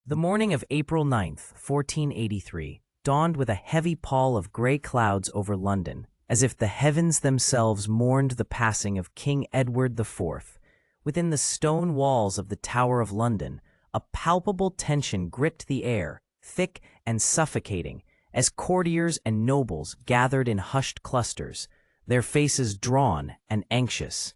The morning of April 9th, 1483, dawned with a heavy pall of grey clouds over London, as if the heavens themselves mourned the passing of King Edward IV. Within the stone walls of the Tower of London, a palpable tension gripped the air, thick and suffocating, as courtiers and nobles gathered in hushed clusters, their faces drawn and anxious.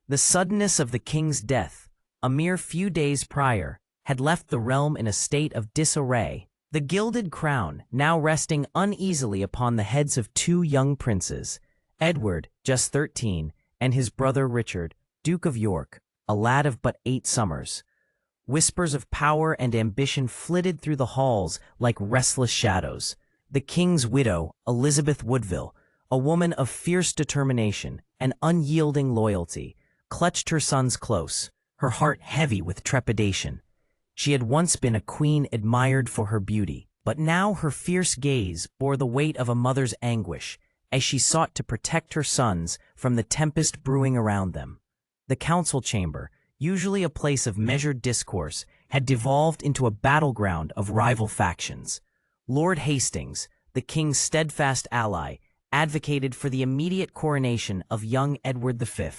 The suddenness of the king's death, a mere few days prior, had left the realm in a state of disarray, the gilded crown now resting uneasily upon the heads of two young princes, Edward, just 13, and his brother Richard, Duke of York, a lad of but 8 summers. Whispers of power and ambition flitted through the halls like restless shadows. The king's widow, Elizabeth Woodville, a woman of fierce determination and unyielding loyalty, clutched her sons close, her heart heavy with trepidation. She had once been a queen admired for her beauty, but now her fierce gaze bore the weight of a mother's anguish as she sought to protect her sons from the tempest brewing around them. The council chamber, usually a place of measured discourse, had devolved into a battleground of rival factions. Lord Hastings, the king's steadfast ally, advocated for the immediate coronation of young Edward V.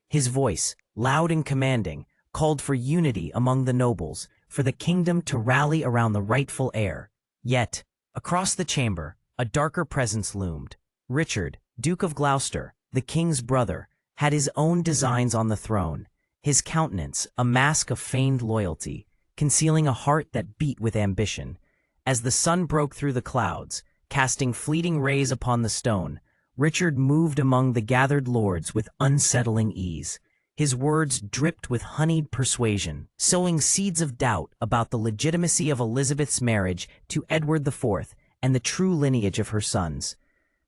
His voice, loud and commanding, called for unity among the nobles, for the kingdom to rally around the rightful heir. Yet, across the chamber, a darker presence loomed. Richard, Duke of Gloucester, the king's brother, had his own designs on the throne, his countenance a mask of feigned loyalty, concealing a heart that beat with ambition. As the sun broke through the clouds, casting fleeting rays upon the stone, Richard moved among the gathered lords with unsettling ease. His words dripped with honeyed persuasion, sowing seeds of doubt about the legitimacy of Elizabeth's marriage to Edward IV and the true lineage of her sons.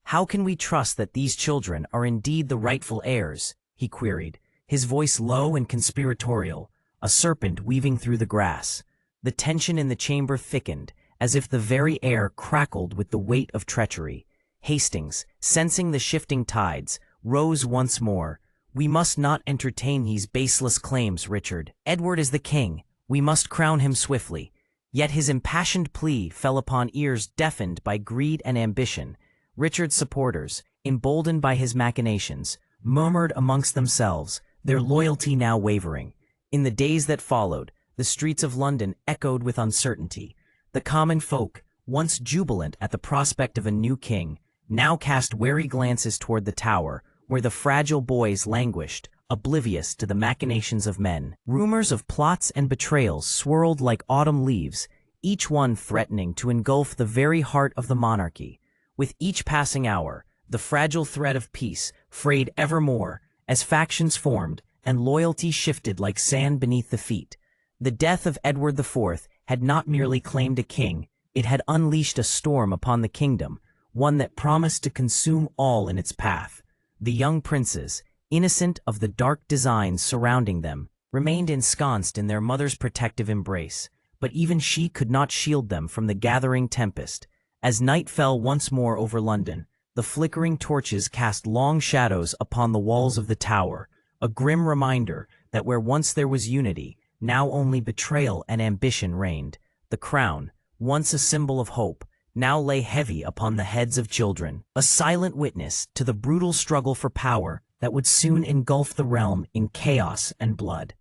"How can we trust that these children are indeed the rightful heirs?" he queried, his voice low and conspiratorial, a serpent weaving through the grass. The tension in the chamber thickened, as if the very air crackled with the weight of treachery. Hastings, sensing the shifting tides, rose once more. "We must not entertain these baseless claims, Richard. Edward is the king. We must crown him swiftly." Yet his impassioned plea fell upon ears deafened by greed and ambition. Richard's supporters, emboldened by his machinations, murmured amongst themselves, their loyalty now wavering. In the days that followed, the streets of London echoed with uncertainty. The common folk, once jubilant at the prospect of a new king, now cast wary glances toward the Tower, where the fragile boys languished, oblivious to the machinations of men. Rumors of plots and betrayals swirled like autumn leaves, each one threatening to engulf the very heart of the monarchy. With each passing hour, the fragile thread of peace frayed ever more, as factions formed and loyalty shifted like sand beneath the feet. The death of Edward IV had not merely claimed a king, it had unleashed a storm upon the kingdom, one that promised to consume all in its path. The young princes, innocent of the dark designs surrounding them, remained ensconced in their mother's protective embrace, but even she could not shield them from the gathering tempest. As night fell once more over London, the flickering torches cast long shadows upon the walls of the Tower, a grim reminder that where once there was unity, now only betrayal and ambition reigned. The crown, once a symbol of hope, now lay heavy upon the heads of children, a silent witness to the brutal struggle for power that would soon engulf the realm in chaos and blood.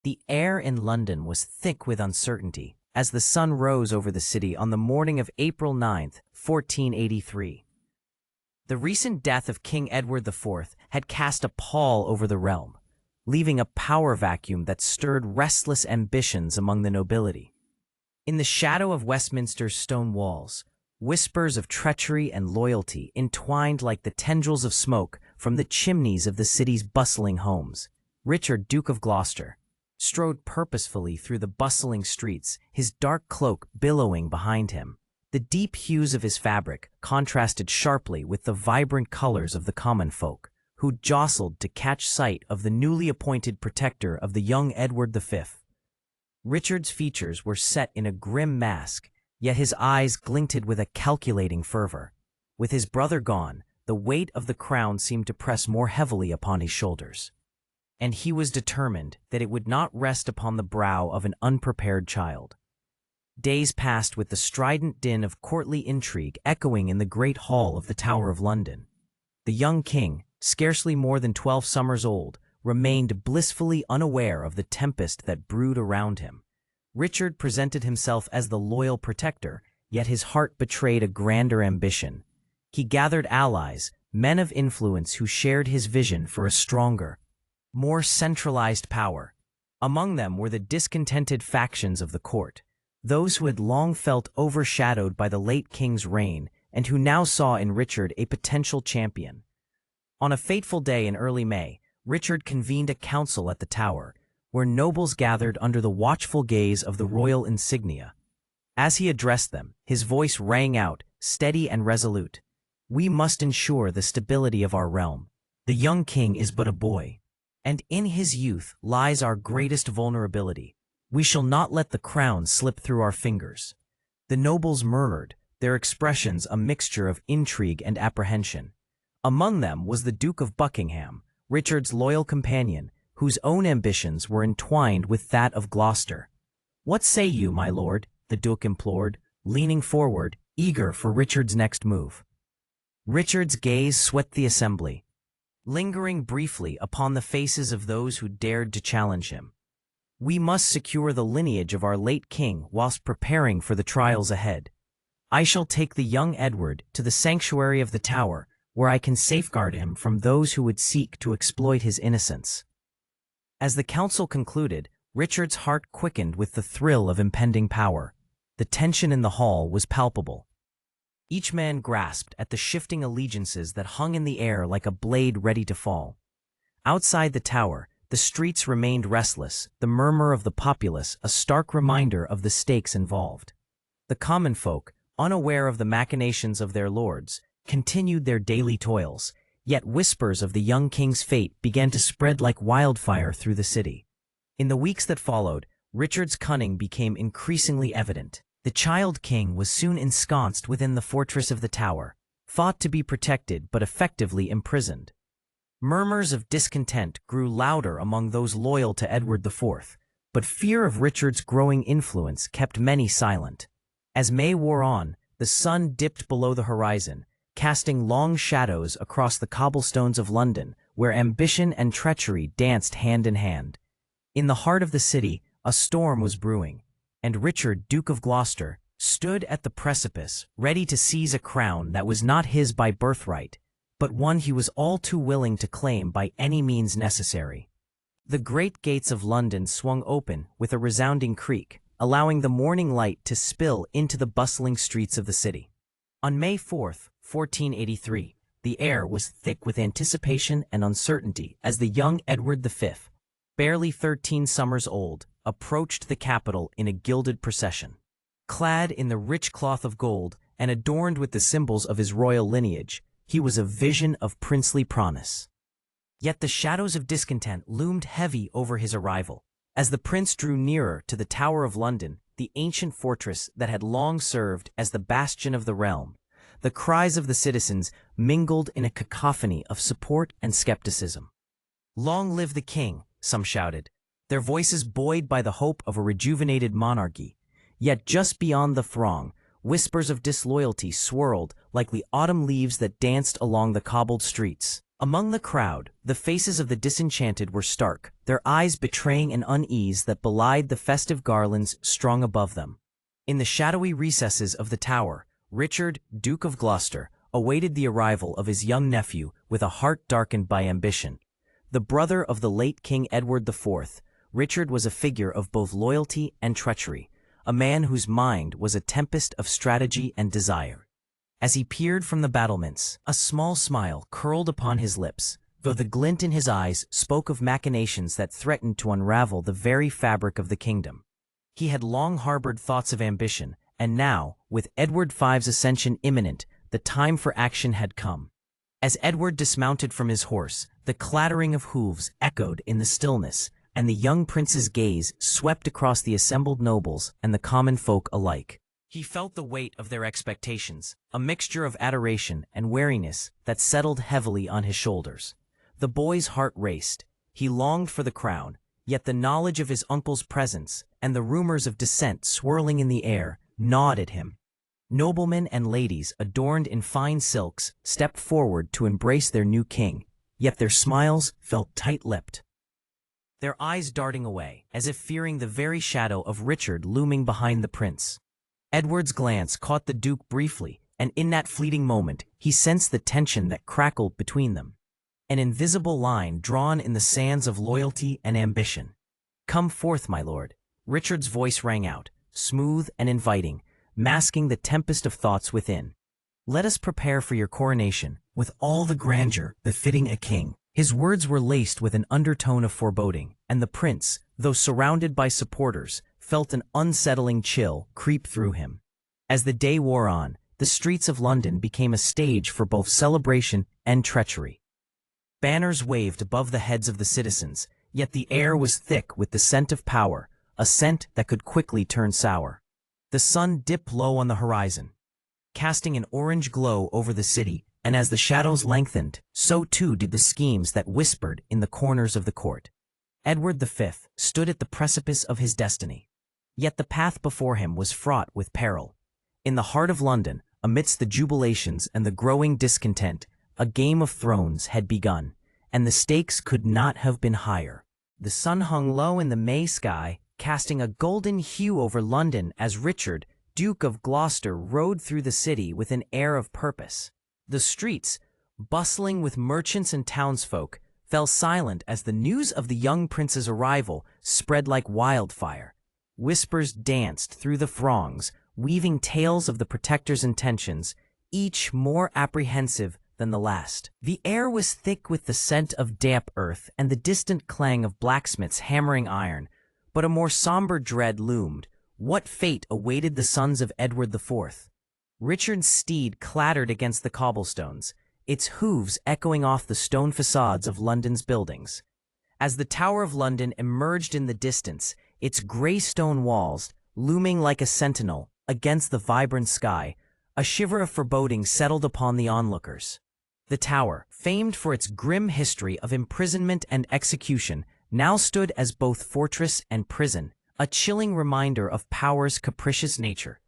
The air in London was thick with uncertainty as the sun rose over the city on the morning of April 9th, 1483. The recent death of King Edward IV had cast a pall over the realm, leaving a power vacuum that stirred restless ambitions among the nobility. In the shadow of Westminster's stone walls, whispers of treachery and loyalty entwined like the tendrils of smoke from the chimneys of the city's bustling homes. Richard, Duke of Gloucester, strode purposefully through the bustling streets, his dark cloak billowing behind him. The deep hues of his fabric contrasted sharply with the vibrant colors of the common folk, who jostled to catch sight of the newly appointed protector of the young Edward V. Richard's features were set in a grim mask, yet his eyes glinted with a calculating fervor. With his brother gone, the weight of the crown seemed to press more heavily upon his shoulders. And he was determined that it would not rest upon the brow of an unprepared child. Days passed with the strident din of courtly intrigue echoing in the great hall of the Tower of London. The young king, scarcely more than 12 summers old, remained blissfully unaware of the tempest that brewed around him. Richard presented himself as the loyal protector, yet his heart betrayed a grander ambition. He gathered allies, men of influence who shared his vision for a stronger, more centralized power. Among them were the discontented factions of the court, those who had long felt overshadowed by the late king's reign and who now saw in Richard a potential champion. On a fateful day in early May, Richard convened a council at the Tower, where nobles gathered under the watchful gaze of the royal insignia. As he addressed them, his voice rang out, steady and resolute. "We must ensure the stability of our realm. The young king is but a boy, and in his youth lies our greatest vulnerability. We shall not let the crown slip through our fingers." The nobles murmured, their expressions a mixture of intrigue and apprehension. Among them was the Duke of Buckingham, Richard's loyal companion, whose own ambitions were entwined with that of Gloucester. "What say you, my lord?" the Duke implored, leaning forward, eager for Richard's next move. Richard's gaze swept the assembly, lingering briefly upon the faces of those who dared to challenge him. "We must secure the lineage of our late king whilst preparing for the trials ahead. I shall take the young Edward to the sanctuary of the Tower, where I can safeguard him from those who would seek to exploit his innocence." As the council concluded, Richard's heart quickened with the thrill of impending power. The tension in the hall was palpable. Each man grasped at the shifting allegiances that hung in the air like a blade ready to fall. Outside the Tower, the streets remained restless, the murmur of the populace a stark reminder of the stakes involved. The common folk, unaware of the machinations of their lords, continued their daily toils, yet whispers of the young king's fate began to spread like wildfire through the city. In the weeks that followed, Richard's cunning became increasingly evident. The child king was soon ensconced within the fortress of the Tower, thought to be protected but effectively imprisoned. Murmurs of discontent grew louder among those loyal to Edward IV, but fear of Richard's growing influence kept many silent. As May wore on, the sun dipped below the horizon, casting long shadows across the cobblestones of London, where ambition and treachery danced hand in hand. In the heart of the city, a storm was brewing, and Richard, Duke of Gloucester, stood at the precipice, ready to seize a crown that was not his by birthright, but one he was all too willing to claim by any means necessary. The great gates of London swung open with a resounding creak, allowing the morning light to spill into the bustling streets of the city. On May 4th, 1483, the air was thick with anticipation and uncertainty as the young Edward V, barely 13 summers old, approached the capital in a gilded procession. Clad in the rich cloth of gold and adorned with the symbols of his royal lineage, he was a vision of princely promise. Yet the shadows of discontent loomed heavy over his arrival. As the prince drew nearer to the Tower of London, the ancient fortress that had long served as the bastion of the realm, the cries of the citizens mingled in a cacophony of support and skepticism. "Long live the king!" some shouted, their voices buoyed by the hope of a rejuvenated monarchy. Yet just beyond the throng, whispers of disloyalty swirled like the autumn leaves that danced along the cobbled streets. Among the crowd, the faces of the disenchanted were stark, their eyes betraying an unease that belied the festive garlands strung above them. In the shadowy recesses of the Tower, Richard, Duke of Gloucester, awaited the arrival of his young nephew with a heart darkened by ambition. The brother of the late King Edward IV, Richard was a figure of both loyalty and treachery, a man whose mind was a tempest of strategy and desire. As he peered from the battlements, a small smile curled upon his lips, though the glint in his eyes spoke of machinations that threatened to unravel the very fabric of the kingdom. He had long harbored thoughts of ambition, and now, with Edward V's ascension imminent, the time for action had come. As Edward dismounted from his horse, the clattering of hooves echoed in the stillness, and the young prince's gaze swept across the assembled nobles and the common folk alike. He felt the weight of their expectations, a mixture of adoration and wariness that settled heavily on his shoulders. The boy's heart raced. He longed for the crown, yet the knowledge of his uncle's presence and the rumors of dissent swirling in the air gnawed at him. Noblemen and ladies adorned in fine silks stepped forward to embrace their new king, yet their smiles felt tight-lipped, their eyes darting away, as if fearing the very shadow of Richard looming behind the prince. Edward's glance caught the Duke briefly, and in that fleeting moment, he sensed the tension that crackled between them. An invisible line drawn in the sands of loyalty and ambition. "Come forth, my lord," Richard's voice rang out, smooth and inviting, masking the tempest of thoughts within. "Let us prepare for your coronation, with all the grandeur befitting a king." His words were laced with an undertone of foreboding, and the prince, though surrounded by supporters, felt an unsettling chill creep through him. As the day wore on, the streets of London became a stage for both celebration and treachery. Banners waved above the heads of the citizens, yet the air was thick with the scent of power, a scent that could quickly turn sour. The sun dipped low on the horizon, casting an orange glow over the city, and as the shadows lengthened, so too did the schemes that whispered in the corners of the court. Edward V stood at the precipice of his destiny. Yet the path before him was fraught with peril. In the heart of London, amidst the jubilations and the growing discontent, a game of thrones had begun, and the stakes could not have been higher. The sun hung low in the May sky, casting a golden hue over London as Richard, Duke of Gloucester, rode through the city with an air of purpose. The streets, bustling with merchants and townsfolk, fell silent as the news of the young prince's arrival spread like wildfire. Whispers danced through the throngs, weaving tales of the protector's intentions, each more apprehensive than the last. The air was thick with the scent of damp earth and the distant clang of blacksmiths hammering iron, but a more somber dread loomed. What fate awaited the sons of Edward IV? Richard's steed clattered against the cobblestones, its hooves echoing off the stone facades of London's buildings. As the Tower of London emerged in the distance, its gray stone walls, looming like a sentinel against the vibrant sky, a shiver of foreboding settled upon the onlookers. The tower, famed for its grim history of imprisonment and execution, now stood as both fortress and prison, a chilling reminder of power's capricious nature.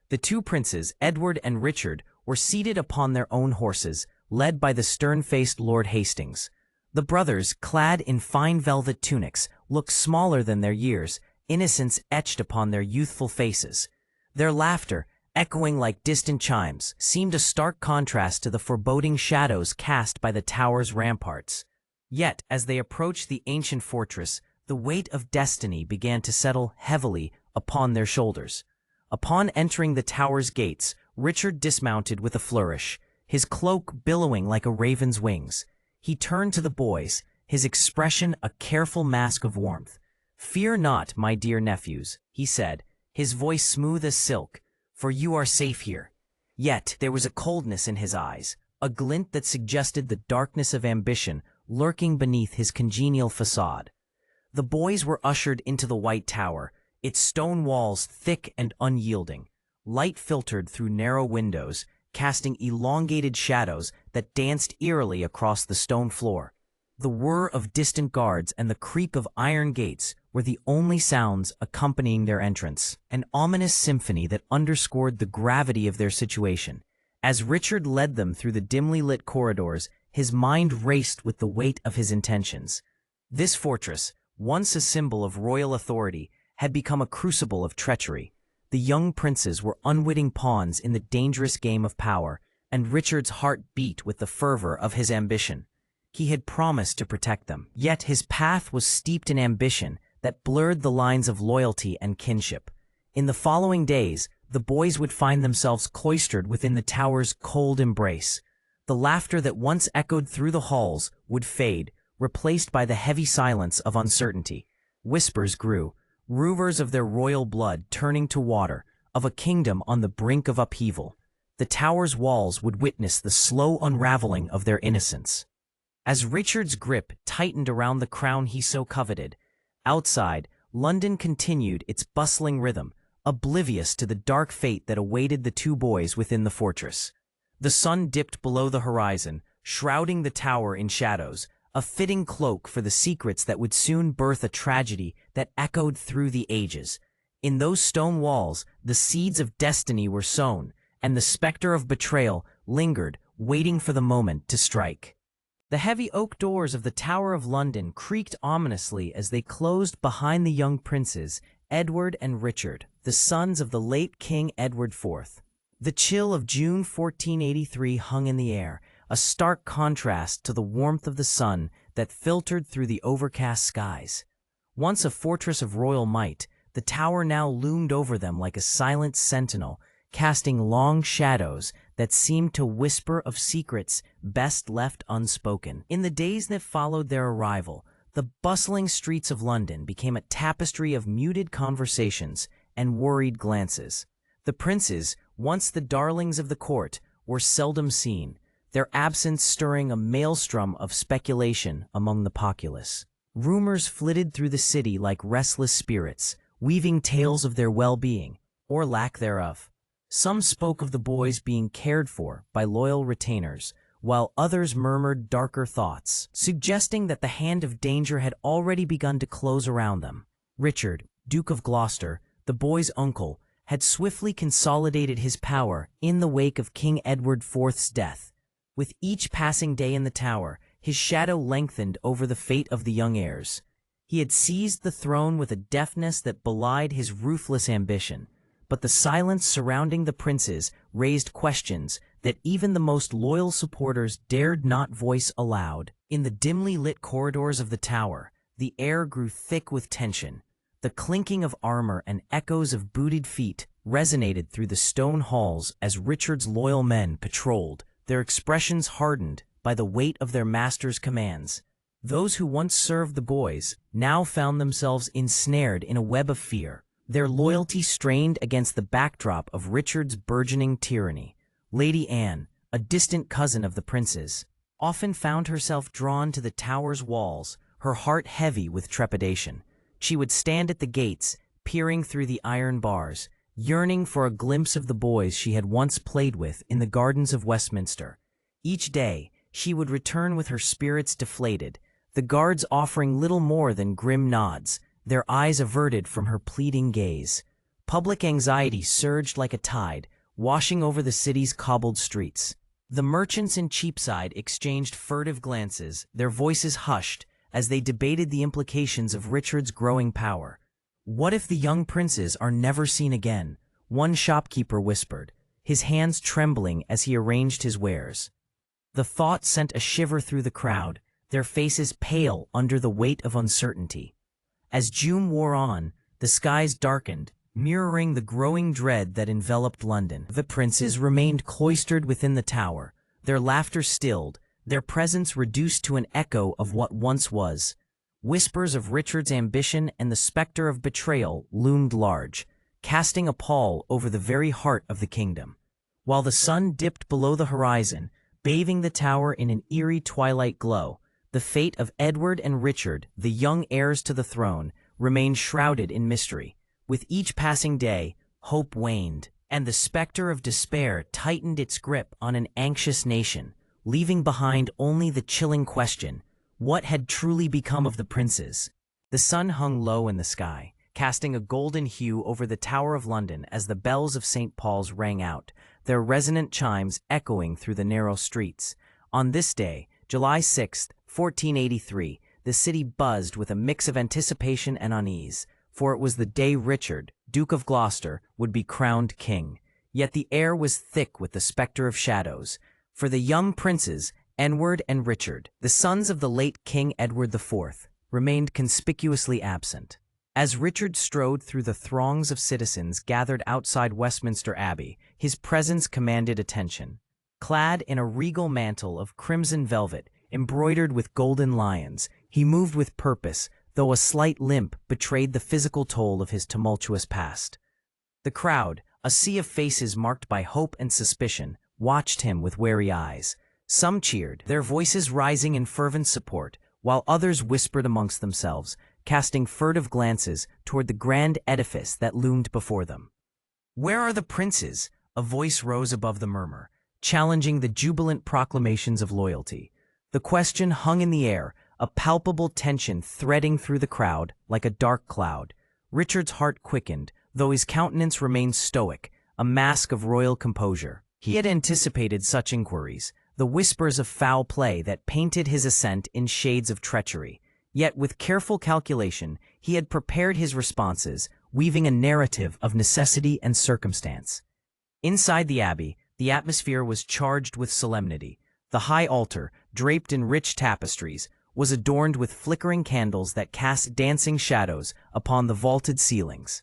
The two princes, Edward and Richard, were seated upon their own horses, led by the stern-faced Lord Hastings. The brothers, clad in fine velvet tunics, looked smaller than their years, innocence etched upon their youthful faces. Their laughter, echoing like distant chimes, seemed a stark contrast to the foreboding shadows cast by the tower's ramparts. Yet, as they approached the ancient fortress, the weight of destiny began to settle heavily upon their shoulders. Upon entering the tower's gates, Richard dismounted with a flourish, his cloak billowing like a raven's wings. He turned to the boys, his expression a careful mask of warmth. "Fear not, my dear nephews," he said, his voice smooth as silk, "for you are safe here." Yet there was a coldness in his eyes, a glint that suggested the darkness of ambition lurking beneath his congenial facade. The boys were ushered into the White Tower, its stone walls thick and unyielding. Light filtered through narrow windows, casting elongated shadows that danced eerily across the stone floor. The whir of distant guards and the creak of iron gates were the only sounds accompanying their entrance, an ominous symphony that underscored the gravity of their situation. As Richard led them through the dimly lit corridors, his mind raced with the weight of his intentions. This fortress, once a symbol of royal authority, had become a crucible of treachery. The young princes were unwitting pawns in the dangerous game of power, and Richard's heart beat with the fervor of his ambition. He had promised to protect them, yet his path was steeped in ambition that blurred the lines of loyalty and kinship. In the following days, the boys would find themselves cloistered within the tower's cold embrace. The laughter that once echoed through the halls would fade, replaced by the heavy silence of uncertainty. Whispers grew, rumors of their royal blood turning to water, of a kingdom on the brink of upheaval. The tower's walls would witness the slow unraveling of their innocence. As Richard's grip tightened around the crown he so coveted, outside, London continued its bustling rhythm, oblivious to the dark fate that awaited the two boys within the fortress. The sun dipped below the horizon, shrouding the tower in shadows, a fitting cloak for the secrets that would soon birth a tragedy that echoed through the ages. In those stone walls, the seeds of destiny were sown, and the specter of betrayal lingered, waiting for the moment to strike. The heavy oak doors of the Tower of London creaked ominously as they closed behind the young princes, Edward and Richard, the sons of the late King Edward IV. The chill of June 1483 hung in the air, a stark contrast to the warmth of the sun that filtered through the overcast skies. Once a fortress of royal might, the tower now loomed over them like a silent sentinel, casting long shadows that seemed to whisper of secrets best left unspoken. In the days that followed their arrival, the bustling streets of London became a tapestry of muted conversations and worried glances. The princes, once the darlings of the court, were seldom seen, their absence stirring a maelstrom of speculation among the populace. Rumors flitted through the city like restless spirits, weaving tales of their well-being, or lack thereof. Some spoke of the boys being cared for by loyal retainers, while others murmured darker thoughts, suggesting that the hand of danger had already begun to close around them. Richard, Duke of Gloucester, the boys' uncle, had swiftly consolidated his power in the wake of King Edward IV's death. With each passing day in the tower, his shadow lengthened over the fate of the young heirs. He had seized the throne with a deftness that belied his ruthless ambition, but the silence surrounding the princes raised questions that even the most loyal supporters dared not voice aloud. In the dimly lit corridors of the tower, the air grew thick with tension. The clinking of armor and echoes of booted feet resonated through the stone halls as Richard's loyal men patrolled, their expressions hardened by the weight of their master's commands. Those who once served the boys now found themselves ensnared in a web of fear, their loyalty strained against the backdrop of Richard's burgeoning tyranny. Lady Anne, a distant cousin of the princes, often found herself drawn to the tower's walls, her heart heavy with trepidation. She would stand at the gates, peering through the iron bars, yearning for a glimpse of the boys she had once played with in the gardens of Westminster. Each day, she would return with her spirits deflated, the guards offering little more than grim nods, their eyes averted from her pleading gaze. Public anxiety surged like a tide, washing over the city's cobbled streets. The merchants in Cheapside exchanged furtive glances, their voices hushed, as they debated the implications of Richard's growing power. "What if the young princes are never seen again?" one shopkeeper whispered, his hands trembling as he arranged his wares. The thought sent a shiver through the crowd, their faces pale under the weight of uncertainty. As June wore on, the skies darkened, mirroring the growing dread that enveloped London. The princes remained cloistered within the tower, their laughter stilled, their presence reduced to an echo of what once was. Whispers of Richard's ambition and the specter of betrayal loomed large, casting a pall over the very heart of the kingdom. While the sun dipped below the horizon, bathing the tower in an eerie twilight glow, the fate of Edward and Richard, the young heirs to the throne, remained shrouded in mystery. With each passing day, hope waned, and the specter of despair tightened its grip on an anxious nation, leaving behind only the chilling question: what had truly become of the princes? The sun hung low in the sky, casting a golden hue over the Tower of London as the bells of St. Paul's rang out, their resonant chimes echoing through the narrow streets. On this day, July 6, 1483, the city buzzed with a mix of anticipation and unease, for it was the day Richard, Duke of Gloucester, would be crowned king. Yet the air was thick with the specter of shadows, for the young princes, Edward and Richard, the sons of the late King Edward IV, remained conspicuously absent. As Richard strode through the throngs of citizens gathered outside Westminster Abbey, his presence commanded attention. Clad in a regal mantle of crimson velvet, embroidered with golden lions, he moved with purpose, though a slight limp betrayed the physical toll of his tumultuous past. The crowd, a sea of faces marked by hope and suspicion, watched him with wary eyes. Some cheered, their voices rising in fervent support, while others whispered amongst themselves, casting furtive glances toward the grand edifice that loomed before them. "Where are the princes?" a voice rose above the murmur, challenging the jubilant proclamations of loyalty. The question hung in the air, a palpable tension threading through the crowd like a dark cloud. Richard's heart quickened, though his countenance remained stoic, a mask of royal composure. He had anticipated such inquiries, the whispers of foul play that painted his ascent in shades of treachery. Yet with careful calculation, he had prepared his responses, weaving a narrative of necessity and circumstance. Inside the abbey, the atmosphere was charged with solemnity. The high altar, draped in rich tapestries, was adorned with flickering candles that cast dancing shadows upon the vaulted ceilings.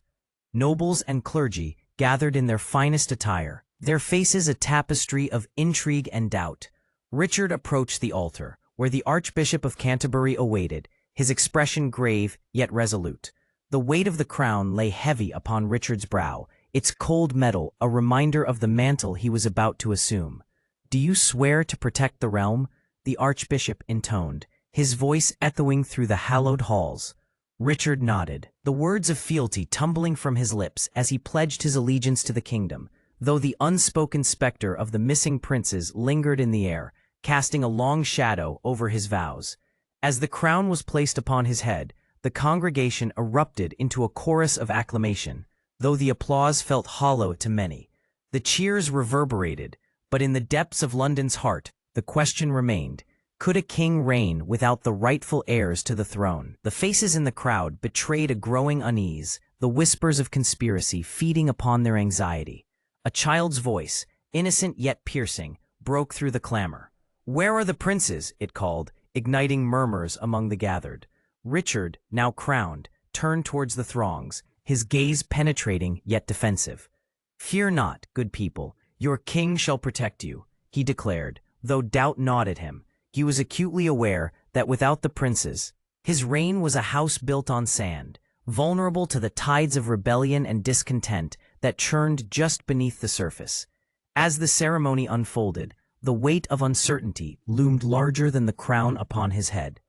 Nobles and clergy gathered in their finest attire, their faces a tapestry of intrigue and doubt. Richard approached the altar, where the Archbishop of Canterbury awaited, his expression grave yet resolute. The weight of the crown lay heavy upon Richard's brow, its cold metal a reminder of the mantle he was about to assume. "Do you swear to protect the realm?" the Archbishop intoned, his voice echoing through the hallowed halls. Richard nodded, the words of fealty tumbling from his lips as he pledged his allegiance to the kingdom, though the unspoken specter of the missing princes lingered in the air, casting a long shadow over his vows. As the crown was placed upon his head, the congregation erupted into a chorus of acclamation, though the applause felt hollow to many. The cheers reverberated, but in the depths of London's heart, the question remained: could a king reign without the rightful heirs to the throne? The faces in the crowd betrayed a growing unease, the whispers of conspiracy feeding upon their anxiety. A child's voice, innocent yet piercing, broke through the clamor. "Where are the princes?" it called, igniting murmurs among the gathered. Richard, now crowned, turned towards the throngs, his gaze penetrating yet defensive. "Fear not, good people, your king shall protect you," he declared, though doubt gnawed at him. He was acutely aware that without the princes, his reign was a house built on sand, vulnerable to the tides of rebellion and discontent that churned just beneath the surface. As the ceremony unfolded, the weight of uncertainty loomed larger than the crown upon his head.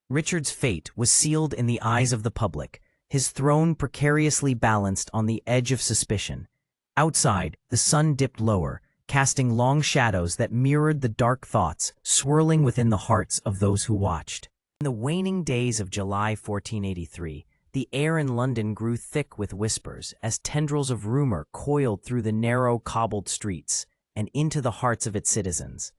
Richard's fate was sealed in the eyes of the public, his throne precariously balanced on the edge of suspicion. Outside, the sun dipped lower, casting long shadows that mirrored the dark thoughts swirling within the hearts of those who watched. In the waning days of July 1483, the air in London grew thick with whispers as tendrils of rumor coiled through the narrow, cobbled streets and into the hearts of its citizens.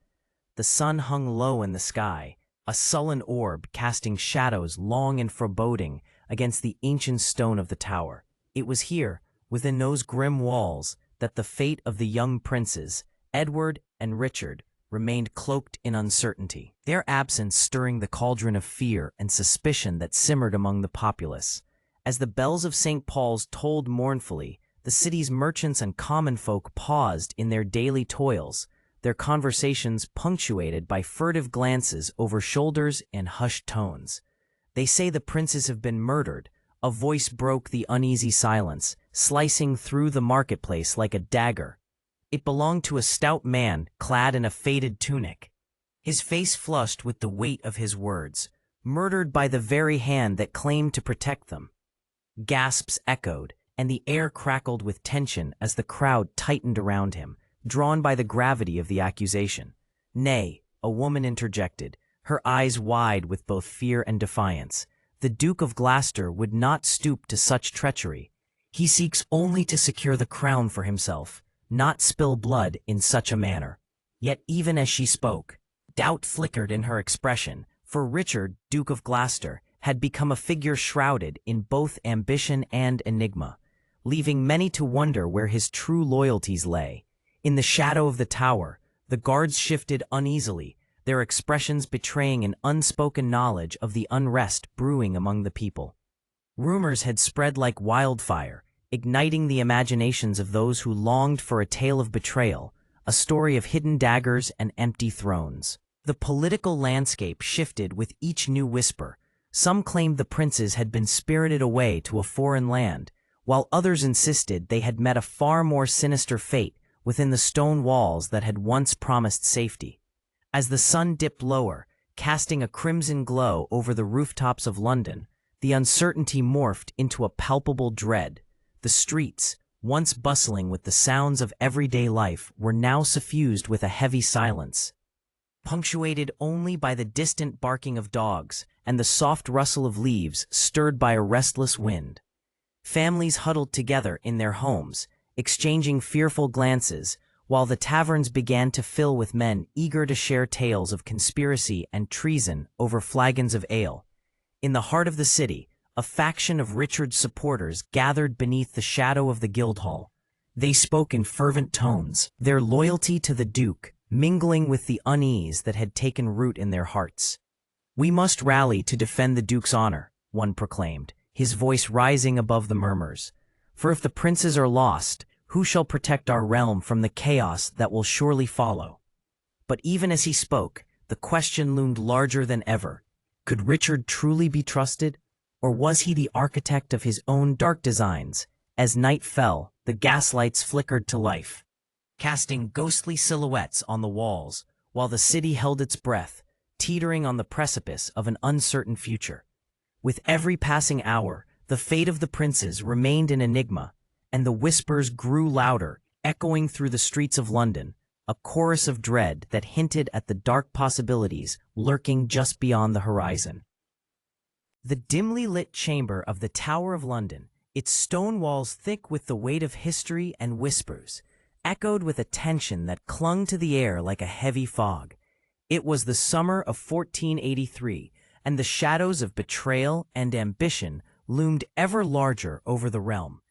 The sun hung low in the sky, a sullen orb casting shadows long and foreboding against the ancient stone of the tower. It was here, within those grim walls, that the fate of the young princes, Edward and Richard, remained cloaked in uncertainty, their absence stirring the cauldron of fear and suspicion that simmered among the populace. As the bells of St. Paul's tolled mournfully, the city's merchants and common folk paused in their daily toils, their conversations punctuated by furtive glances over shoulders and hushed tones. "They say the princes have been murdered," a voice broke the uneasy silence, slicing through the marketplace like a dagger. It belonged to a stout man clad in a faded tunic, his face flushed with the weight of his words. "Murdered by the very hand that claimed to protect them." Gasps echoed, and the air crackled with tension as the crowd tightened around him, drawn by the gravity of the accusation. "Nay," a woman interjected, her eyes wide with both fear and defiance. "The Duke of Gloucester would not stoop to such treachery. He seeks only to secure the crown for himself, not spill blood in such a manner." Yet even as she spoke, doubt flickered in her expression, for Richard, Duke of Gloucester, had become a figure shrouded in both ambition and enigma, leaving many to wonder where his true loyalties lay. In the shadow of the tower, the guards shifted uneasily, their expressions betraying an unspoken knowledge of the unrest brewing among the people. Rumors had spread like wildfire, igniting the imaginations of those who longed for a tale of betrayal, a story of hidden daggers and empty thrones. The political landscape shifted with each new whisper. Some claimed the princes had been spirited away to a foreign land, while others insisted they had met a far more sinister fate within the stone walls that had once promised safety. As the sun dipped lower, casting a crimson glow over the rooftops of London, the uncertainty morphed into a palpable dread. The streets, once bustling with the sounds of everyday life, were now suffused with a heavy silence. punctuated only by the distant barking of dogs and the soft rustle of leaves stirred by a restless wind. Families huddled together in their homes, exchanging fearful glances, while the taverns began to fill with men eager to share tales of conspiracy and treason over flagons of ale. In the heart of the city, a faction of Richard's supporters gathered beneath the shadow of the Guildhall. They spoke in fervent tones, their loyalty to the Duke mingling with the unease that had taken root in their hearts. "We must rally to defend the Duke's honor," one proclaimed, his voice rising above the murmurs. "For if the princes are lost, who shall protect our realm from the chaos that will surely follow?" But even as he spoke, the question loomed larger than ever. Could Richard truly be trusted? Or was he the architect of his own dark designs? As night fell, the gaslights flickered to life, casting ghostly silhouettes on the walls, while the city held its breath, teetering on the precipice of an uncertain future. With every passing hour, the fate of the princes remained an enigma, and the whispers grew louder, echoing through the streets of London, a chorus of dread that hinted at the dark possibilities lurking just beyond the horizon. The dimly lit chamber of the Tower of London, its stone walls thick with the weight of history and whispers, echoed with a tension that clung to the air like a heavy fog. It was the summer of 1483, and the shadows of betrayal and ambition loomed ever larger over the realm.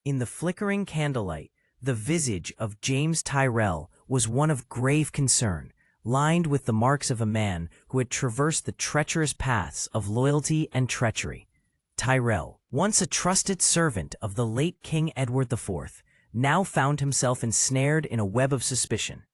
In the flickering candlelight, the visage of James Tyrrell was one of grave concern, lined with the marks of a man who had traversed the treacherous paths of loyalty and treachery. Tyrrell, once a trusted servant of the late King Edward IV, now found himself ensnared in a web of suspicion.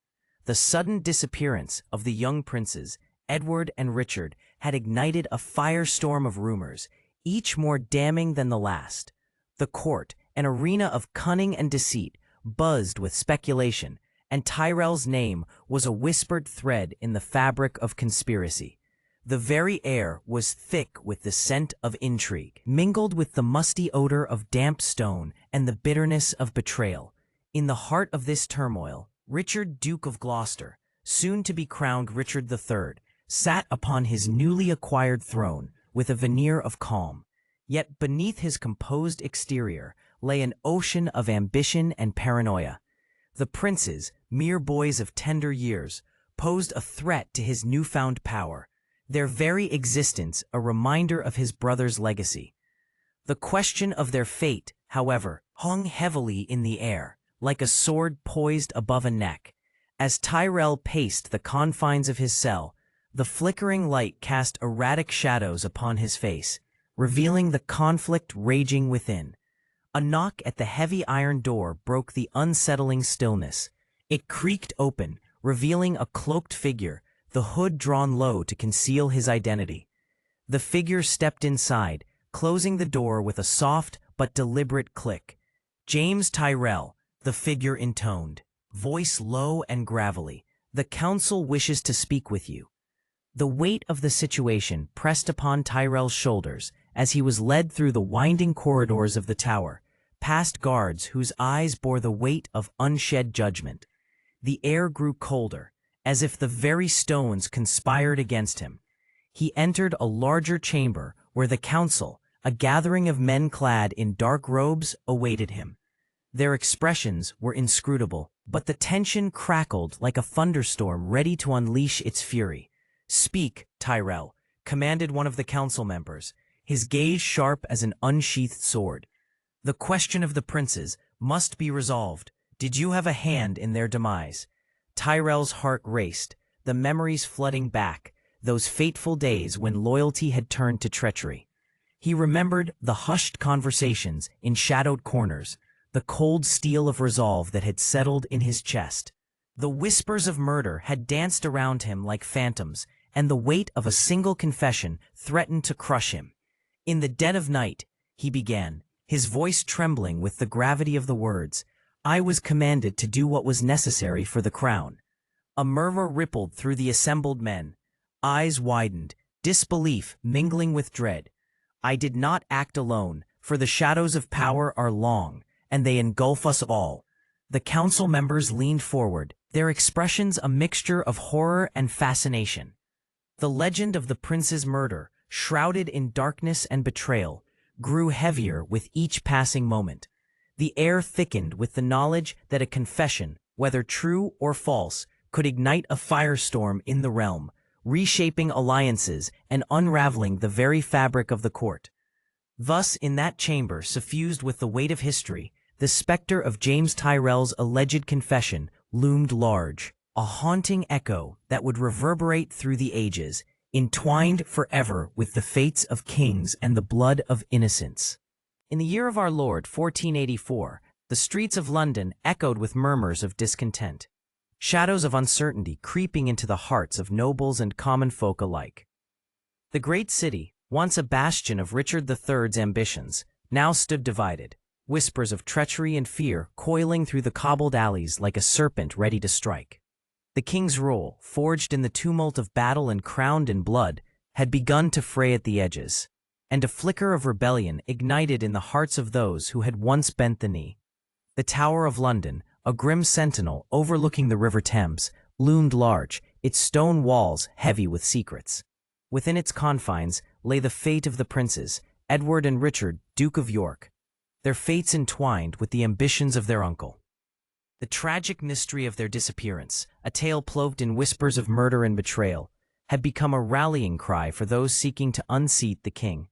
The sudden disappearance of the young princes, Edward and Richard, had ignited a firestorm of rumors, each more damning than the last. The court, an arena of cunning and deceit, buzzed with speculation, and Tyrrell's name was a whispered thread in the fabric of conspiracy. The very air was thick with the scent of intrigue, mingled with the musty odor of damp stone and the bitterness of betrayal. In the heart of this turmoil, Richard, Duke of Gloucester, soon to be crowned Richard III, sat upon his newly acquired throne with a veneer of calm. Yet beneath his composed exterior lay an ocean of ambition and paranoia. The princes, mere boys of tender years, posed a threat to his newfound power, their very existence a reminder of his brother's legacy. The question of their fate, however, hung heavily in the air, like a sword poised above a neck. As Tyrrell paced the confines of his cell, the flickering light cast erratic shadows upon his face, revealing the conflict raging within. A knock at the heavy iron door broke the unsettling stillness. It creaked open, revealing a cloaked figure, the hood drawn low to conceal his identity. The figure stepped inside, closing the door with a soft but deliberate click. "James Tyrrell," the figure intoned, voice low and gravelly, "the council wishes to speak with you." The weight of the situation pressed upon Tyrrell's shoulders as he was led through the winding corridors of the tower, past guards whose eyes bore the weight of unshed judgment. The air grew colder, as if the very stones conspired against him. He entered a larger chamber where the council, a gathering of men clad in dark robes, awaited him. Their expressions were inscrutable, but the tension crackled like a thunderstorm ready to unleash its fury. "Speak, Tyrrell," commanded one of the council members, his gaze sharp as an unsheathed sword. "The question of the princes must be resolved. Did you have a hand in their demise?" Tyrrell's heart raced, the memories flooding back, those fateful days when loyalty had turned to treachery. He remembered the hushed conversations in shadowed corners, the cold steel of resolve that had settled in his chest. The whispers of murder had danced around him like phantoms, and the weight of a single confession threatened to crush him. "In the dead of night," he began, his voice trembling with the gravity of the words, "I was commanded to do what was necessary for the crown." A murmur rippled through the assembled men. Eyes widened, disbelief mingling with dread. "I did not act alone, for the shadows of power are long, and they engulf us all." The council members leaned forward, their expressions a mixture of horror and fascination. The legend of the prince's murder, shrouded in darkness and betrayal, grew heavier with each passing moment. The air thickened with the knowledge that a confession, whether true or false, could ignite a firestorm in the realm, reshaping alliances and unraveling the very fabric of the court. Thus, in that chamber suffused with the weight of history, the specter of James Tyrrell's alleged confession loomed large, a haunting echo that would reverberate through the ages, entwined forever with the fates of kings and the blood of innocents. In the year of our Lord 1484, the streets of London echoed with murmurs of discontent, shadows of uncertainty creeping into the hearts of nobles and common folk alike. The great city, once a bastion of Richard III's ambitions, now stood divided, whispers of treachery and fear coiling through the cobbled alleys like a serpent ready to strike. The king's rule, forged in the tumult of battle and crowned in blood, had begun to fray at the edges, and a flicker of rebellion ignited in the hearts of those who had once bent the knee. The Tower of London, a grim sentinel overlooking the River Thames, loomed large, its stone walls heavy with secrets. Within its confines lay the fate of the princes, Edward and Richard, Duke of York, their fates entwined with the ambitions of their uncle. The tragic mystery of their disappearance, a tale clothed in whispers of murder and betrayal, had become a rallying cry for those seeking to unseat the king.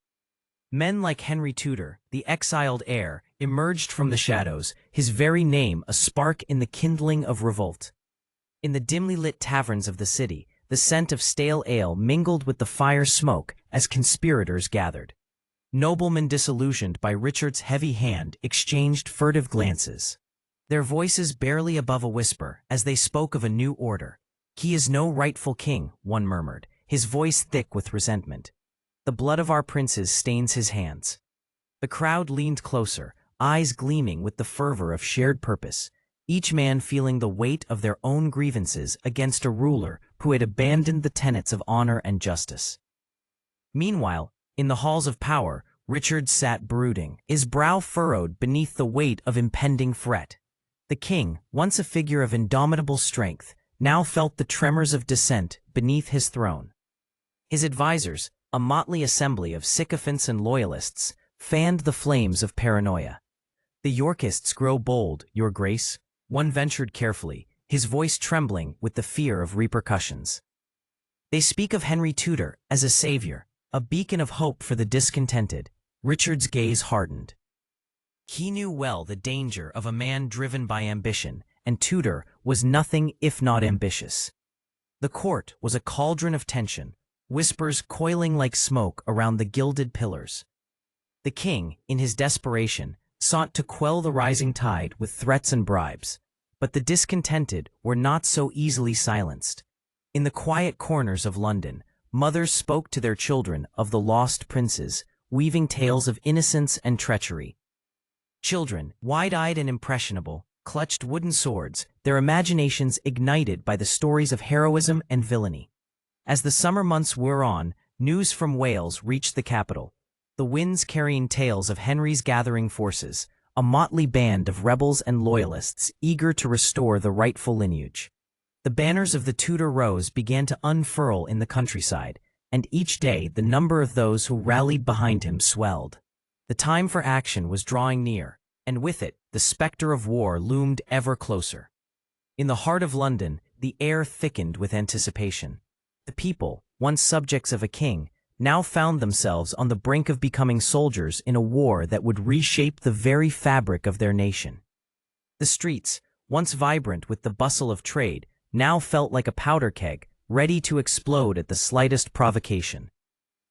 Men like Henry Tudor, the exiled heir, emerged from the shadows, his very name a spark in the kindling of revolt. In the dimly lit taverns of the city, the scent of stale ale mingled with the fire smoke as conspirators gathered. Noblemen disillusioned by Richard's heavy hand exchanged furtive glances, their voices barely above a whisper as they spoke of a new order. "He is no rightful king," one murmured, his voice thick with resentment. "The blood of our princes stains his hands." The crowd leaned closer, eyes gleaming with the fervor of shared purpose, each man feeling the weight of their own grievances against a ruler who had abandoned the tenets of honor and justice. Meanwhile, in the halls of power, Richard sat brooding, his brow furrowed beneath the weight of impending threat. The king, once a figure of indomitable strength, now felt the tremors of dissent beneath his throne. His advisors, a motley assembly of sycophants and loyalists, fanned the flames of paranoia. "The Yorkists grow bold, your grace," one ventured carefully, his voice trembling with the fear of repercussions. "They speak of Henry Tudor as a savior, a beacon of hope for the discontented." Richard's gaze hardened. He knew well the danger of a man driven by ambition, and Tudor was nothing if not ambitious. The court was a cauldron of tension, whispers coiling like smoke around the gilded pillars. The king, in his desperation, sought to quell the rising tide with threats and bribes, but the discontented were not so easily silenced. In the quiet corners of London, mothers spoke to their children of the lost princes, weaving tales of innocence and treachery. Children, wide-eyed and impressionable, clutched wooden swords, their imaginations ignited by the stories of heroism and villainy. As the summer months wore on, news from Wales reached the capital, the winds carrying tales of Henry's gathering forces, a motley band of rebels and loyalists eager to restore the rightful lineage. The banners of the Tudor Rose began to unfurl in the countryside, and each day the number of those who rallied behind him swelled. The time for action was drawing near, and with it, the specter of war loomed ever closer. In the heart of London, the air thickened with anticipation. The people, once subjects of a king, now found themselves on the brink of becoming soldiers in a war that would reshape the very fabric of their nation. The streets, once vibrant with the bustle of trade, now felt like a powder keg, ready to explode at the slightest provocation.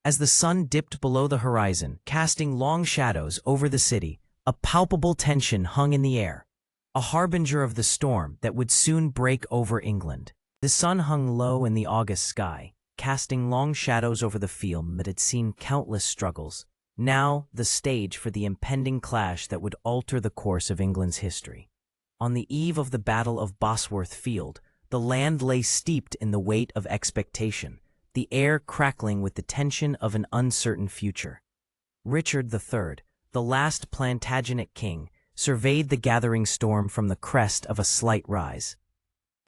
As the sun dipped below the horizon, casting long shadows over the city, a palpable tension hung in the air, a harbinger of the storm that would soon break over England. The sun hung low in the August sky, casting long shadows over the field that had seen countless struggles, now the stage for the impending clash that would alter the course of England's history. On the eve of the Battle of Bosworth Field, the land lay steeped in the weight of expectation, the air crackling with the tension of an uncertain future. Richard III, the last Plantagenet king, surveyed the gathering storm from the crest of a slight rise.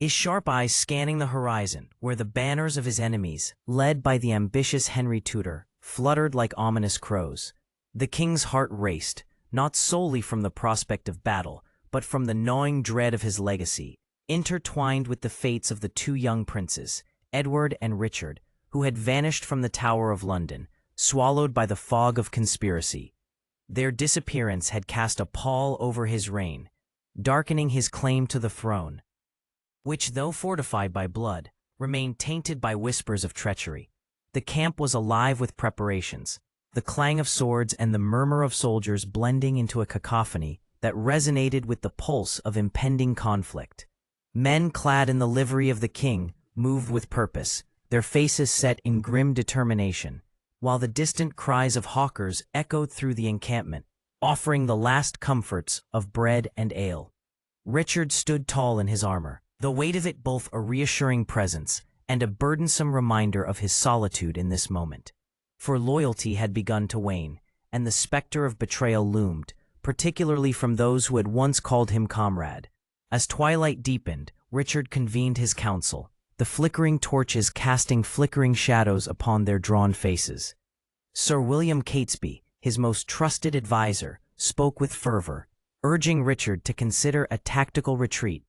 his sharp eyes scanning the horizon, where the banners of his enemies, led by the ambitious Henry Tudor, fluttered like ominous crows. The king's heart raced, not solely from the prospect of battle, but from the gnawing dread of his legacy, intertwined with the fates of the two young princes, Edward and Richard, who had vanished from the Tower of London, swallowed by the fog of conspiracy. Their disappearance had cast a pall over his reign, darkening his claim to the throne, which, though fortified by blood, remained tainted by whispers of treachery. The camp was alive with preparations, the clang of swords and the murmur of soldiers blending into a cacophony that resonated with the pulse of impending conflict. Men clad in the livery of the king moved with purpose, their faces set in grim determination, while the distant cries of hawkers echoed through the encampment, offering the last comforts of bread and ale. Richard stood tall in his armor, the weight of it both a reassuring presence and a burdensome reminder of his solitude in this moment. For loyalty had begun to wane, and the specter of betrayal loomed, particularly from those who had once called him comrade. As twilight deepened, Richard convened his council, the flickering torches casting flickering shadows upon their drawn faces. Sir William Catesby, his most trusted adviser, spoke with fervor, urging Richard to consider a tactical retreat,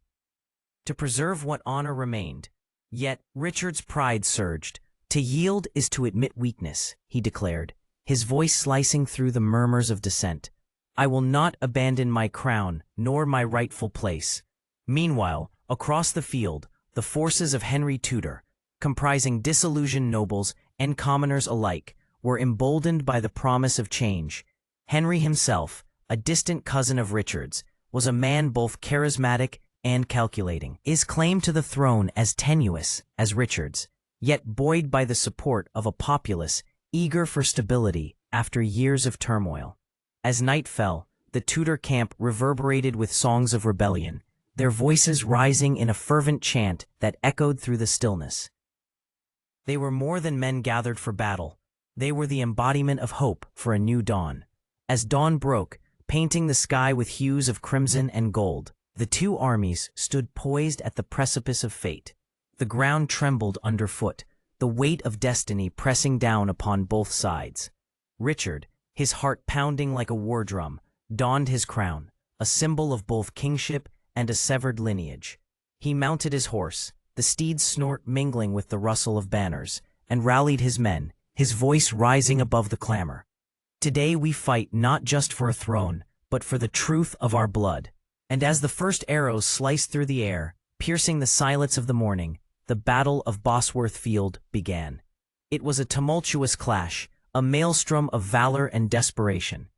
to preserve what honor remained. Yet Richard's pride surged. "To yield is to admit weakness," he declared, his voice slicing through the murmurs of dissent. "I will not abandon my crown nor my rightful place." Meanwhile, across the field, the forces of Henry Tudor, comprising disillusioned nobles and commoners alike, were emboldened by the promise of change. Henry himself, a distant cousin of Richard's, was a man both charismatic and calculating, his claim to the throne as tenuous as Richard's, yet buoyed by the support of a populace eager for stability after years of turmoil. As night fell, the Tudor camp reverberated with songs of rebellion, their voices rising in a fervent chant that echoed through the stillness. They were more than men gathered for battle. They were the embodiment of hope for a new dawn. As dawn broke, painting the sky with hues of crimson and gold, the two armies stood poised at the precipice of fate. The ground trembled underfoot, the weight of destiny pressing down upon both sides. Richard, his heart pounding like a war drum, donned his crown, a symbol of both kingship and a severed lineage. He mounted his horse, the steed's snort mingling with the rustle of banners, and rallied his men, his voice rising above the clamor. "Today we fight not just for a throne, but for the truth of our blood." And as the first arrows sliced through the air, piercing the silence of the morning, the Battle of Bosworth Field began. It was a tumultuous clash, a maelstrom of valor and desperation,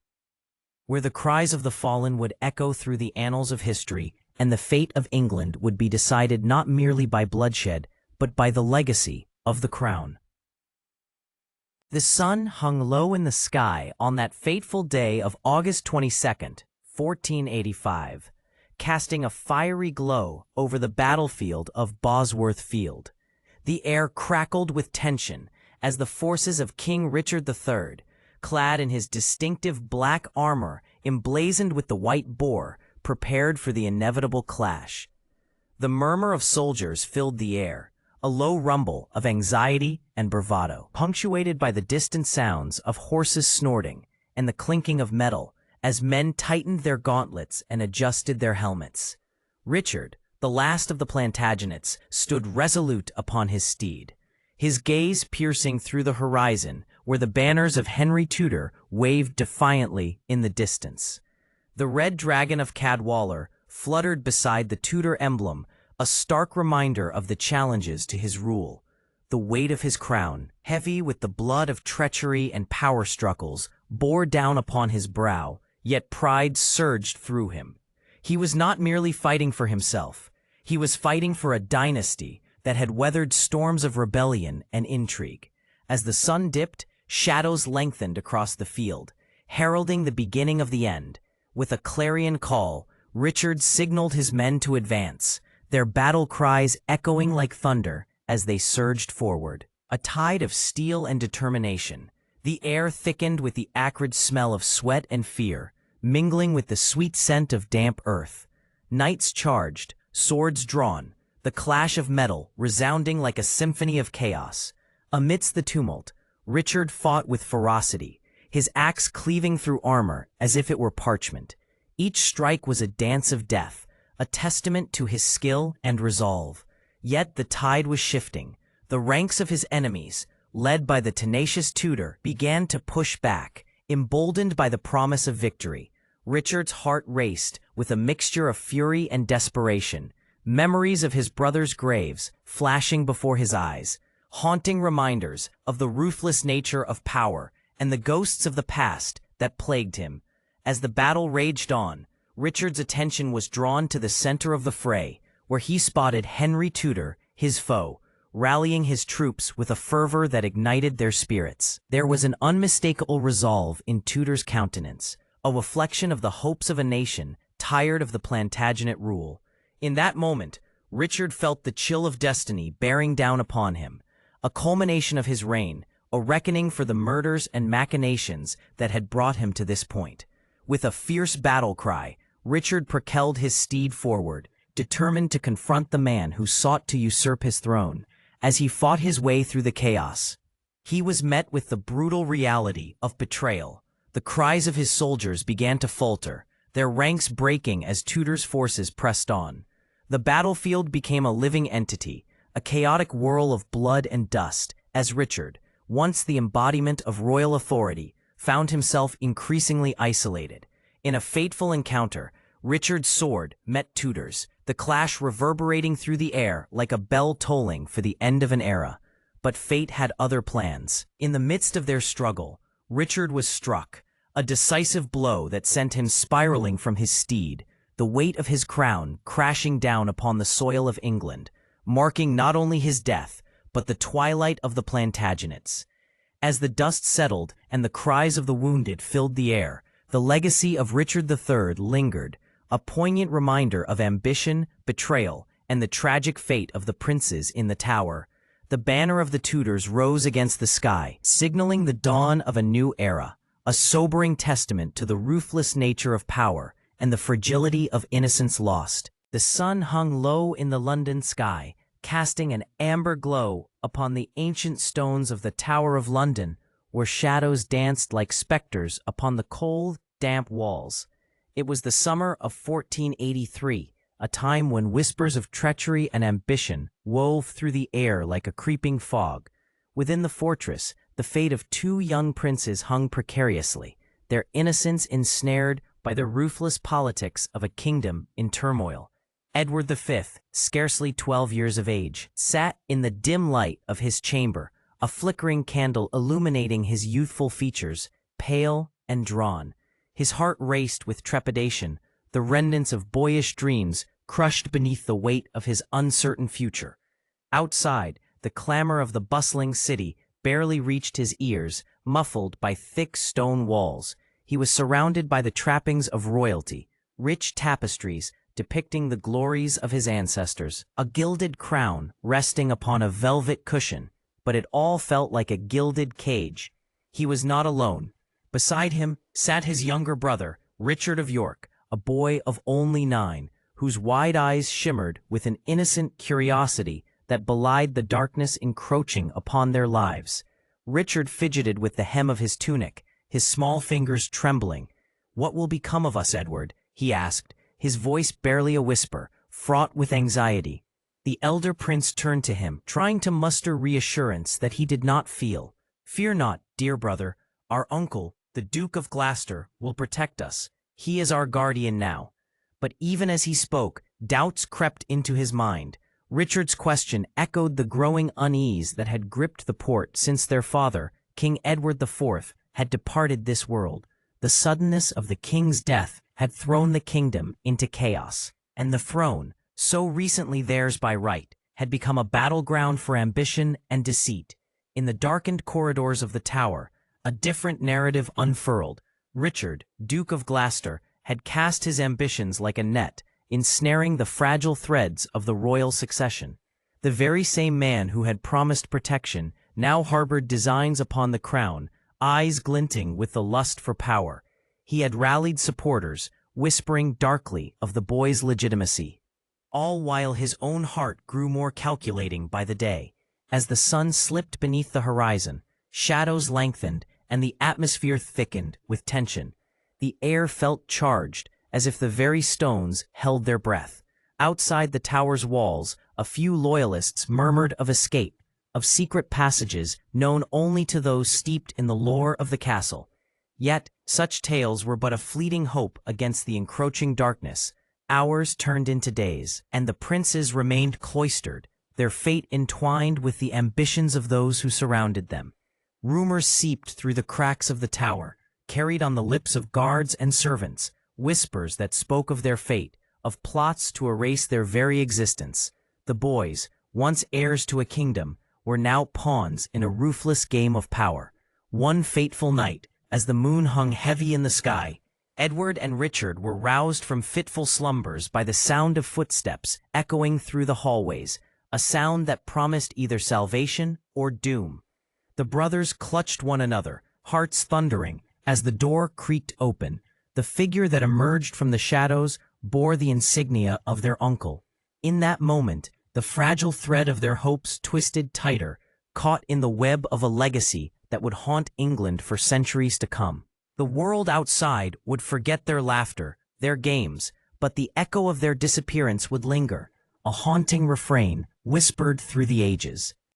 where the cries of the fallen would echo through the annals of history, and the fate of England would be decided not merely by bloodshed, but by the legacy of the crown. The sun hung low in the sky on that fateful day of August 22nd, 1485. Casting a fiery glow over the battlefield of Bosworth Field. The air crackled with tension as the forces of King Richard III, clad in his distinctive black armor emblazoned with the white boar, prepared for the inevitable clash. The murmur of soldiers filled the air, a low rumble of anxiety and bravado, punctuated by the distant sounds of horses snorting and the clinking of metal, as men tightened their gauntlets and adjusted their helmets. Richard, the last of the Plantagenets, stood resolute upon his steed, his gaze piercing through the horizon where the banners of Henry Tudor waved defiantly in the distance. The red dragon of Cadwallader fluttered beside the Tudor emblem, a stark reminder of the challenges to his rule. The weight of his crown, heavy with the blood of treachery and power struggles, bore down upon his brow, yet pride surged through him. He was not merely fighting for himself. He was fighting for a dynasty that had weathered storms of rebellion and intrigue. As the sun dipped, shadows lengthened across the field, heralding the beginning of the end. With a clarion call, Richard signaled his men to advance, their battle cries echoing like thunder as they surged forward. A tide of steel and determination. The air thickened with the acrid smell of sweat and fear, mingling with the sweet scent of damp earth. Knights charged, swords drawn, the clash of metal resounding like a symphony of chaos. Amidst the tumult, Richard fought with ferocity, his axe cleaving through armor as if it were parchment. Each strike was a dance of death, a testament to his skill and resolve. Yet the tide was shifting. The ranks of his enemies, led by the tenacious Tudor, began to push back, emboldened by the promise of victory. Richard's heart raced with a mixture of fury and desperation, memories of his brother's graves flashing before his eyes, haunting reminders of the ruthless nature of power and the ghosts of the past that plagued him. As the battle raged on, Richard's attention was drawn to the center of the fray, where he spotted Henry Tudor, his foe, rallying his troops with a fervor that ignited their spirits. There was an unmistakable resolve in Tudor's countenance, a reflection of the hopes of a nation tired of the Plantagenet rule. In that moment, Richard felt the chill of destiny bearing down upon him, a culmination of his reign, a reckoning for the murders and machinations that had brought him to this point. With a fierce battle cry, Richard propelled his steed forward, determined to confront the man who sought to usurp his throne. As he fought his way through the chaos, he was met with the brutal reality of betrayal. The cries of his soldiers began to falter, their ranks breaking as Tudor's forces pressed on. The battlefield became a living entity, a chaotic whirl of blood and dust, as Richard, once the embodiment of royal authority, found himself increasingly isolated. In a fateful encounter, Richard's sword met Tudor's, the clash reverberating through the air like a bell tolling for the end of an era. But fate had other plans. In the midst of their struggle, Richard was struck, a decisive blow that sent him spiraling from his steed, the weight of his crown crashing down upon the soil of England, marking not only his death, but the twilight of the Plantagenets. As the dust settled and the cries of the wounded filled the air, the legacy of Richard III lingered, a poignant reminder of ambition, betrayal, and the tragic fate of the princes in the Tower. The banner of the Tudors rose against the sky, signaling the dawn of a new era, a sobering testament to the ruthless nature of power and the fragility of innocence lost. The sun hung low in the London sky, casting an amber glow upon the ancient stones of the Tower of London, where shadows danced like specters upon the cold, damp walls. It was the summer of 1483, a time when whispers of treachery and ambition wove through the air like a creeping fog. Within the fortress, the fate of two young princes hung precariously, their innocence ensnared by the ruthless politics of a kingdom in turmoil. Edward V, scarcely 12 years of age, sat in the dim light of his chamber, a flickering candle illuminating his youthful features, pale and drawn. His heart raced with trepidation, the remnants of boyish dreams crushed beneath the weight of his uncertain future. Outside, the clamor of the bustling city barely reached his ears, muffled by thick stone walls. He was surrounded by the trappings of royalty, rich tapestries depicting the glories of his ancestors, a gilded crown resting upon a velvet cushion, but it all felt like a gilded cage. He was not alone. Beside him sat his younger brother, Richard of York, a boy of only 9, whose wide eyes shimmered with an innocent curiosity that belied the darkness encroaching upon their lives. Richard fidgeted with the hem of his tunic, his small fingers trembling. "What will become of us, Edward?" he asked, his voice barely a whisper, fraught with anxiety. The elder prince turned to him, trying to muster reassurance that he did not feel. "Fear not, dear brother. Our uncle, the Duke of Gloucester, will protect us. He is our guardian now." But even as he spoke, doubts crept into his mind. Richard's question echoed the growing unease that had gripped the port since their father, King Edward IV, had departed this world. The suddenness of the king's death had thrown the kingdom into chaos, and the throne, so recently theirs by right, had become a battleground for ambition and deceit. In the darkened corridors of the Tower, a different narrative unfurled. Richard, Duke of Gloucester, had cast his ambitions like a net, ensnaring the fragile threads of the royal succession. The very same man who had promised protection now harbored designs upon the crown, eyes glinting with the lust for power. He had rallied supporters, whispering darkly of the boy's legitimacy. all while his own heart grew more calculating by the day. As the sun slipped beneath the horizon, shadows lengthened, and the atmosphere thickened with tension. The air felt charged, as if the very stones held their breath. Outside the tower's walls, a few loyalists murmured of escape, of secret passages known only to those steeped in the lore of the castle. Yet, such tales were but a fleeting hope against the encroaching darkness. Hours turned into days, and the princes remained cloistered, their fate entwined with the ambitions of those who surrounded them. Rumors seeped through the cracks of the tower, carried on the lips of guards and servants, whispers that spoke of their fate, of plots to erase their very existence. The boys, once heirs to a kingdom, were now pawns in a ruthless game of power. One fateful night, as the moon hung heavy in the sky, Edward and Richard were roused from fitful slumbers by the sound of footsteps echoing through the hallways, a sound that promised either salvation or doom. The brothers clutched one another, hearts thundering, as the door creaked open. The figure that emerged from the shadows bore the insignia of their uncle. In that moment, the fragile thread of their hopes twisted tighter, caught in the web of a legacy that would haunt England for centuries to come. The world outside would forget their laughter, their games, but the echo of their disappearance would linger, a haunting refrain whispered through the ages.